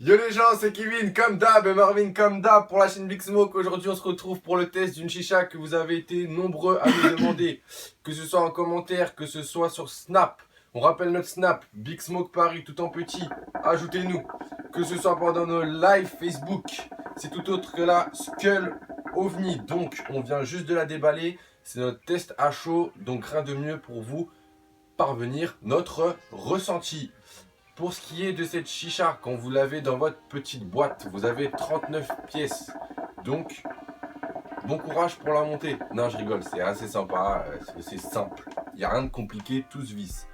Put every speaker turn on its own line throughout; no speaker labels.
Yo les gens, c'est Kevin comme d'hab et Marvin comme d'hab pour la chaîne Big Smoke. Aujourd'hui on se retrouve pour le test d'une chicha que vous avez été nombreux à nous demander. Que ce soit en commentaire, que ce soit sur Snap. On rappelle notre Snap, Big Smoke Paris tout en petit, ajoutez-nous. Que ce soit pendant nos lives Facebook, c'est tout autre que la Skull OVNI. Donc on vient juste de la déballer, c'est notre test à chaud. Donc rien de mieux pour vous parvenir notre ressenti. Pour ce qui est de cette chicha, quand vous l'avez dans votre petite boîte, vous avez 39 pièces. Donc, bon courage pour la monter. Non, je rigole, c'est assez sympa, c'est simple. Il n'y a rien de compliqué, tout se visse.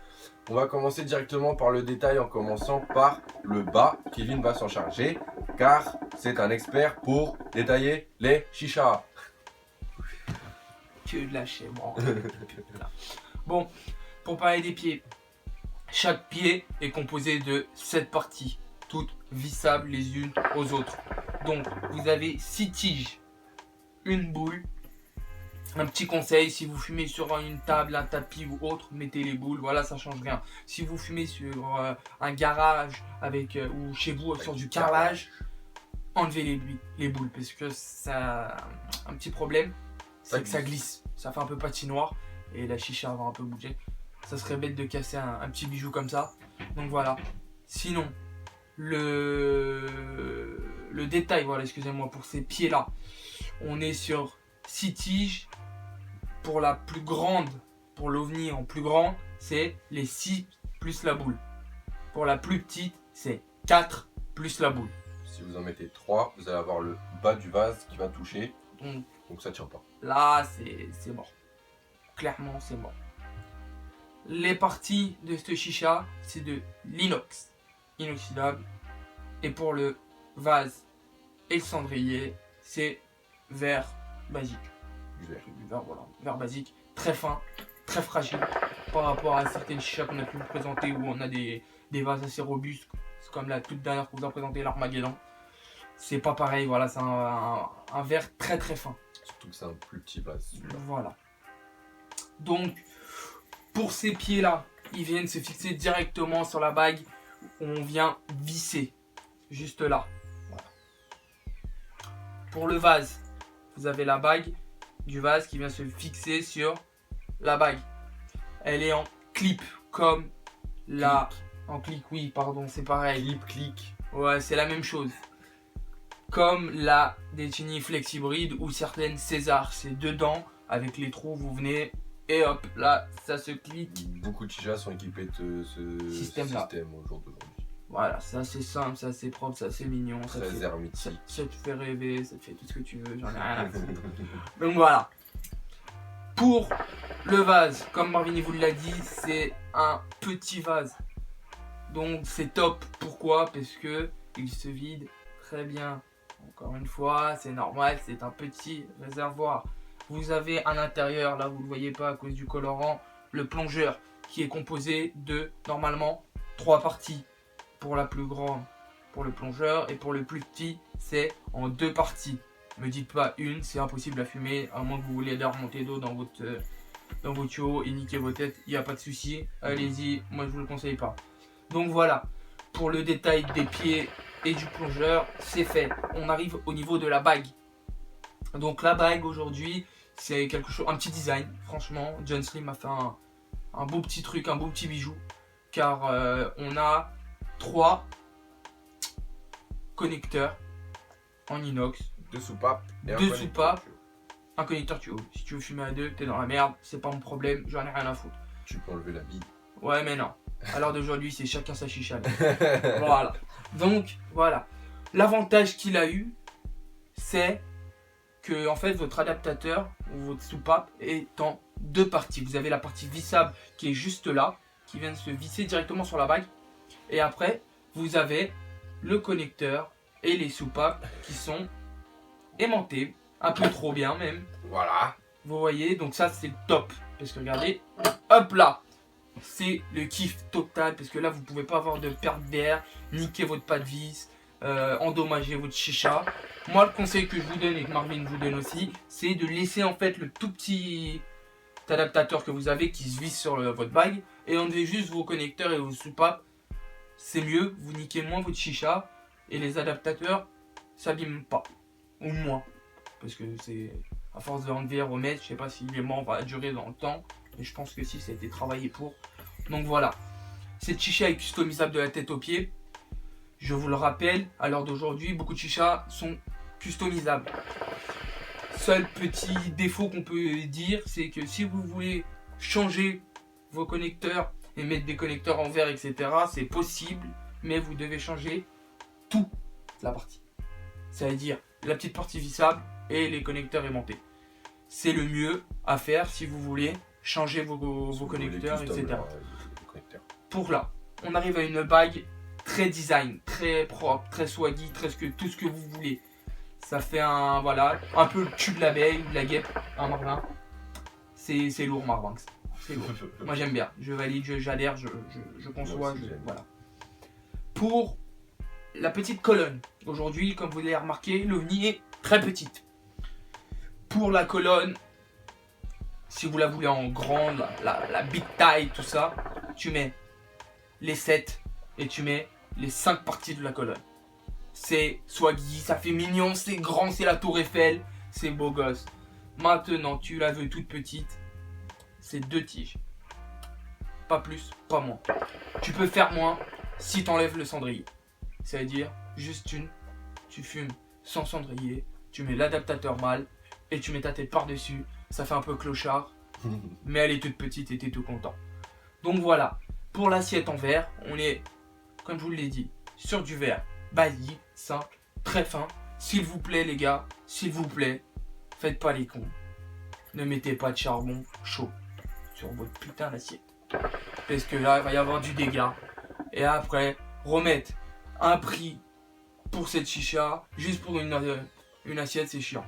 On va commencer directement par le détail en commençant par le bas. Kevin va s'en charger, car c'est un expert pour détailler les chichas.
Que de la moi. Bon, pour parler des pieds. Chaque pied est composé de 7 parties, toutes vissables les unes aux autres. Donc, vous avez 6 tiges, une boule. Un petit conseil, si vous fumez sur une table, un tapis ou autre, mettez les boules, voilà, ça change rien. Si vous fumez sur un garage avec, ou chez vous sur du carrelage, enlevez les boules parce que ça a un petit problème, c'est que ça glisse, ça fait un peu patinoire et la chicha va un peu bouger. Ça serait bête de casser un petit bijou comme ça. Donc voilà. Sinon, le détail, voilà, excusez-moi, pour ces pieds-là. On est sur 6 tiges. Pour la plus grande, pour l'ovni en plus grand, c'est les 6 plus la boule. Pour la plus petite, c'est 4 plus la boule.
Si vous en mettez 3, vous allez avoir le bas du vase qui va toucher. Donc ça tient pas.
Là, c'est mort. Clairement, c'est mort. Les parties de ce chicha, c'est de l'inox, inoxydable. Et pour le vase et le cendrier, c'est verre basique. Du verre, voilà, verre basique, très fin, très fragile par rapport à certaines chichas qu'on a pu vous présenter où on a des vases assez robustes. C'est comme la toute dernière qu'on vous a présenté, l'Armageddon. C'est pas pareil, voilà, c'est un verre très très fin.
Surtout que c'est un plus petit vase.
Voilà. Donc, pour ces pieds-là, ils viennent se fixer directement sur la bague où on vient visser, juste là. Voilà. Pour le vase, vous avez la bague du vase qui vient se fixer sur la bague. Elle est en clip, comme la... En clic, oui, pardon, c'est pareil.
Clip, clic.
Ouais, c'est la même chose. Comme la Decini Flex Hybrid ou certaines César, c'est dedans, avec les trous, vous venez... Et hop, là, ça se clique.
Beaucoup de chichas sont équipés de ce système au jour d'aujourd'hui.
Voilà, c'est assez simple, c'est assez propre, c'est assez mignon.
Très hermétique.
Ça te fait rêver, ça te fait tout ce que tu veux, j'en ai rien à foutre. Donc voilà. Pour le vase, comme Marvin vous l'a dit, c'est un petit vase. Donc c'est top. Pourquoi? Parce que il se vide très bien. Encore une fois, c'est normal, c'est un petit réservoir. Vous avez à l'intérieur, là vous ne le voyez pas à cause du colorant, le plongeur qui est composé de normalement 3 parties. Pour la plus grande, pour le plongeur, et pour le plus petit, c'est en 2 parties. Ne me dites pas une, c'est impossible à fumer, à moins que vous voulez de la remontée d'eau dans vos tuyaux et niquer vos têtes, il n'y a pas de souci. Allez-y, moi je vous le conseille pas. Donc voilà, pour le détail des pieds et du plongeur, c'est fait. On arrive au niveau de la bague. Donc la bague aujourd'hui, c'est quelque chose, un petit design. Franchement, John Slim a fait un beau petit truc, un beau petit bijou. Car on a 3 connecteurs en inox.
2 soupapes. Et
2 soupapes. Un connecteur tuyau. Si tu veux fumer à 2, t'es dans la merde. C'est pas mon problème, j'en ai rien à foutre.
Tu peux enlever la bille.
Ouais, mais non. À l'heure d'aujourd'hui, c'est chacun sa chicha. Voilà. Donc, voilà. L'avantage qu'il a eu, c'est que en fait votre adaptateur ou votre soupape est en 2 parties. Vous avez la partie vissable qui est juste là, qui vient de se visser directement sur la bague. Et après, vous avez le connecteur et les soupapes qui sont aimantées, un peu trop bien même.
Voilà.
Vous voyez, donc ça c'est top. Parce que regardez, hop là, c'est le kiff total. Parce que là, vous ne pouvez pas avoir de perte d'air, niquer votre pas de vis. Endommager votre chicha. Moi, le conseil que je vous donne et que Marvin vous donne aussi, c'est de laisser en fait le tout petit adaptateur que vous avez qui se visse sur votre bague et enlever juste vos connecteurs et vos soupapes. C'est mieux, vous niquez moins votre chicha et les adaptateurs s'abîment pas, ou moins, parce que c'est à force d'enlever et remettre, je sais pas si l'aimant va durer dans le temps, mais je pense que si, ça a été travaillé pour. Donc voilà, cette chicha est customisable de la tête aux pieds. Je vous le rappelle, à l'heure d'aujourd'hui, beaucoup de chichas sont customisables. Seul petit défaut qu'on peut dire, c'est que si vous voulez changer vos connecteurs et mettre des connecteurs en verre, etc., c'est possible, mais vous devez changer toute la partie. C'est-à-dire la petite partie vissable et les connecteurs aimantés. C'est le mieux à faire si vous voulez changer vos connecteurs, etc. Pour là, on arrive à une bague très design, très propre, très swaggy, tout ce que vous voulez. Ça fait un peu le cul de l'abeille ou de la guêpe, un Marvin. C'est lourd, Marvin. C'est lourd. Moi j'aime bien, je valide, j'adhère, je conçois, voilà. Pour la petite colonne, aujourd'hui, comme vous l'avez remarqué, l'OVNI est très petite. Pour la colonne, si vous la voulez en grande, la big taille, tout ça, tu mets les 7 et tu mets les 5 parties de la colonne. C'est swaggy, ça fait mignon, c'est grand, c'est la tour Eiffel, c'est beau gosse. Maintenant, tu la veux toute petite, c'est 2 tiges. Pas plus, pas moins. Tu peux faire moins si tu enlèves le cendrier. C'est-à-dire, juste une, tu fumes sans cendrier, tu mets l'adaptateur mâle et tu mets ta tête par-dessus. Ça fait un peu clochard, mais elle est toute petite et t'es tout content. Donc voilà, pour l'assiette en verre, on est, comme je vous l'ai dit, sur du verre basique, simple, très fin. S'il vous plaît les gars, s'il vous plaît, faites pas les cons. Ne mettez pas de charbon chaud sur votre putain d'assiette. Parce que là, il va y avoir du dégât. Et après, remettre un prix pour cette chicha, juste pour une assiette, c'est chiant.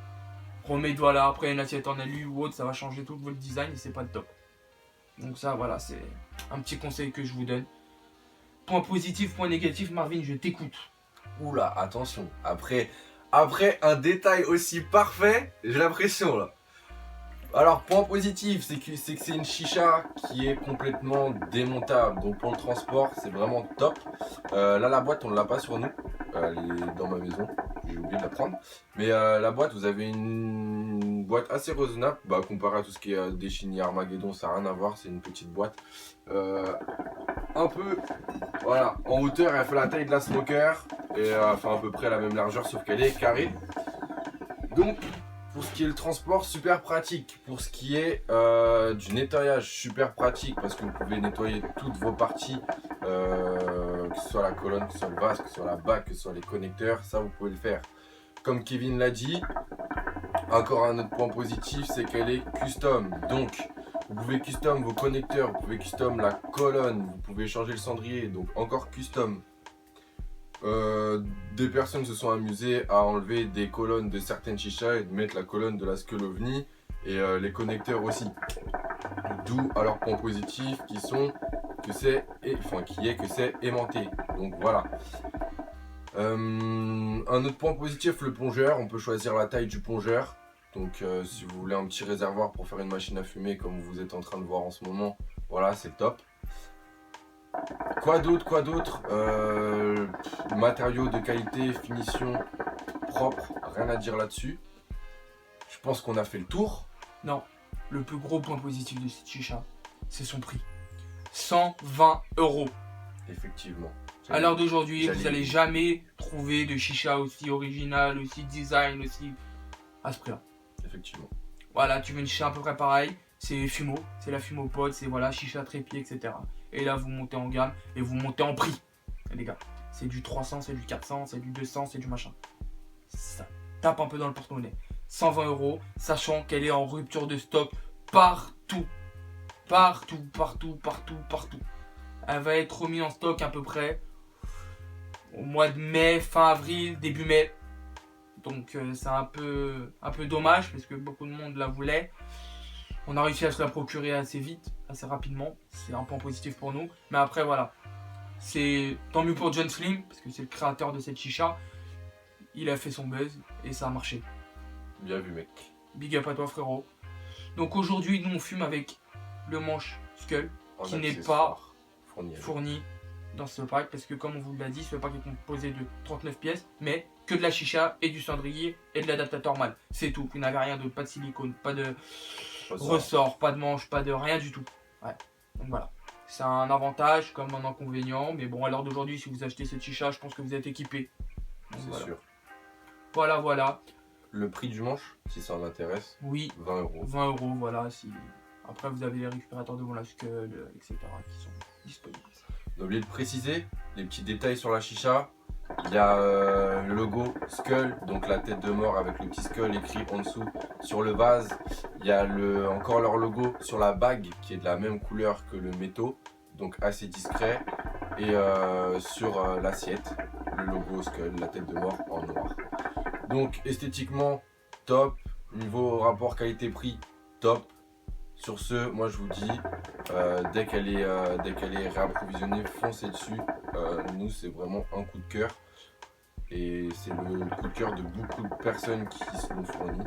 Remettre voilà, après une assiette en alu ou autre, ça va changer tout votre design et c'est pas le top. Donc ça, voilà, c'est un petit conseil que je vous donne. Point positif, point négatif, Marvin, je t'écoute.
Oula, attention. Après un détail aussi parfait, j'ai l'impression là. Alors, point positif, c'est que c'est une chicha qui est complètement démontable. Donc pour le transport, c'est vraiment top. Là, la boîte, on ne l'a pas sur nous. Elle est dans ma maison. J'ai oublié de la prendre. Mais la boîte, vous avez une boîte assez raisonnable. Comparé à tout ce qui est Déchini, Armageddon, ça n'a rien à voir. C'est une petite boîte. Un peu, voilà, en hauteur, elle fait la taille de la Smoker. Et enfin à peu près la même largeur, sauf qu'elle est carrée. Donc, pour ce qui est le transport, super pratique. Pour ce qui est du nettoyage, super pratique parce que vous pouvez nettoyer toutes vos parties, que ce soit la colonne, que ce soit le vase, que ce soit la bague, que ce soit les connecteurs, ça vous pouvez le faire. Comme Kevin l'a dit, encore un autre point positif, c'est qu'elle est custom. Donc, vous pouvez custom vos connecteurs, vous pouvez custom la colonne, vous pouvez changer le cendrier, donc encore custom. Des personnes se sont amusées à enlever des colonnes de certaines chichas et de mettre la colonne de la Skull OVNI et les connecteurs aussi. D'où alors point positif qui est aimanté. Donc voilà. Un autre point positif, le plongeur. On peut choisir la taille du plongeur. Donc si vous voulez un petit réservoir pour faire une machine à fumer comme vous êtes en train de voir en ce moment, voilà, c'est top. Quoi d'autre matériaux de qualité, finition, propre, rien à dire là-dessus. Je pense qu'on a fait le tour.
Non, le plus gros point positif de cette chicha, c'est son prix. 120 €.
Effectivement.
À l'heure d'aujourd'hui, vous n'allez jamais trouver de chicha aussi original, aussi design, aussi à ce prix-là.
Effectivement.
Voilà, tu veux une chicha à peu près pareil, c'est fumo, c'est la fumo pod, c'est voilà, chicha trépied, etc. Et là, vous montez en gamme et vous montez en prix, les gars. C'est du 300, c'est du 400, c'est du 200, c'est du machin. Ça tape un peu dans le porte-monnaie. 120 €, sachant qu'elle est en rupture de stock partout. Partout. Elle va être remise en stock à peu près au mois de mai, fin avril, début mai. Donc c'est un peu dommage parce que beaucoup de monde la voulait. On a réussi à se la procurer assez vite, assez rapidement. C'est un point positif pour nous. Mais après voilà, c'est tant mieux pour John Slim parce que c'est le créateur de cette chicha. Il a fait son buzz et ça a marché.
Bien vu mec.
Big up à toi frérot. Donc aujourd'hui nous on fume avec le manche Skull qui n'est pas fourni dans ce pack parce que comme on vous l'a dit, ce pack est composé de 39 pièces, mais que de la chicha et du cendrier et de l'adaptateur mâle. C'est tout. Vous n'avez rien d'autre, pas de silicone, pas de ressort, pas de manche, pas de rien du tout. Ouais. Donc voilà. C'est un avantage comme un inconvénient, mais bon, à l'heure d'aujourd'hui, si vous achetez cette chicha, je pense que vous êtes équipé.
C'est
voilà.
sûr.
Voilà.
Le prix du manche, si ça en intéresse,
Oui,
20 euros.
20 euros, voilà. Si... Après, vous avez les récupérateurs devant la skull, etc. qui sont disponibles.
N'oubliez de préciser les petits détails sur la chicha. Il y a le logo Skull, donc la tête de mort avec le petit Skull écrit en dessous sur le vase. Il y a encore leur logo sur la bague qui est de la même couleur que le métaux, donc assez discret. Et sur l'assiette, le logo Skull, la tête de mort en noir. Donc esthétiquement, top. Niveau rapport qualité-prix, top. Sur ce, moi je vous dis, dès qu'elle est réapprovisionnée, foncez dessus. Nous, c'est vraiment un coup de cœur. Et c'est le coup de cœur de beaucoup de personnes qui se l'ont fourni.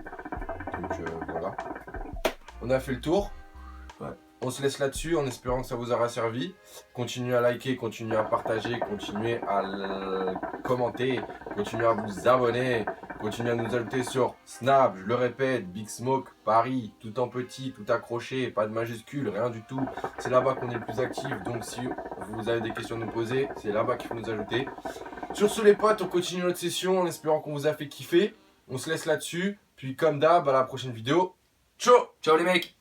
Donc voilà. On a fait le tour.
Ouais.
On se laisse là-dessus en espérant que ça vous aura servi. Continuez à liker, continuez à partager, continuez à commenter, continuez à vous abonner, continuez à nous ajouter sur Snap, je le répète, Big Smoke Paris, tout en petit, tout accroché, pas de majuscule, rien du tout. C'est là-bas qu'on est le plus actif, donc si vous avez des questions à nous poser, c'est là-bas qu'il faut nous ajouter. Sur ce les potes, on continue notre session en espérant qu'on vous a fait kiffer. On se laisse là-dessus, puis comme d'hab, à la prochaine vidéo. Ciao.
Ciao les mecs!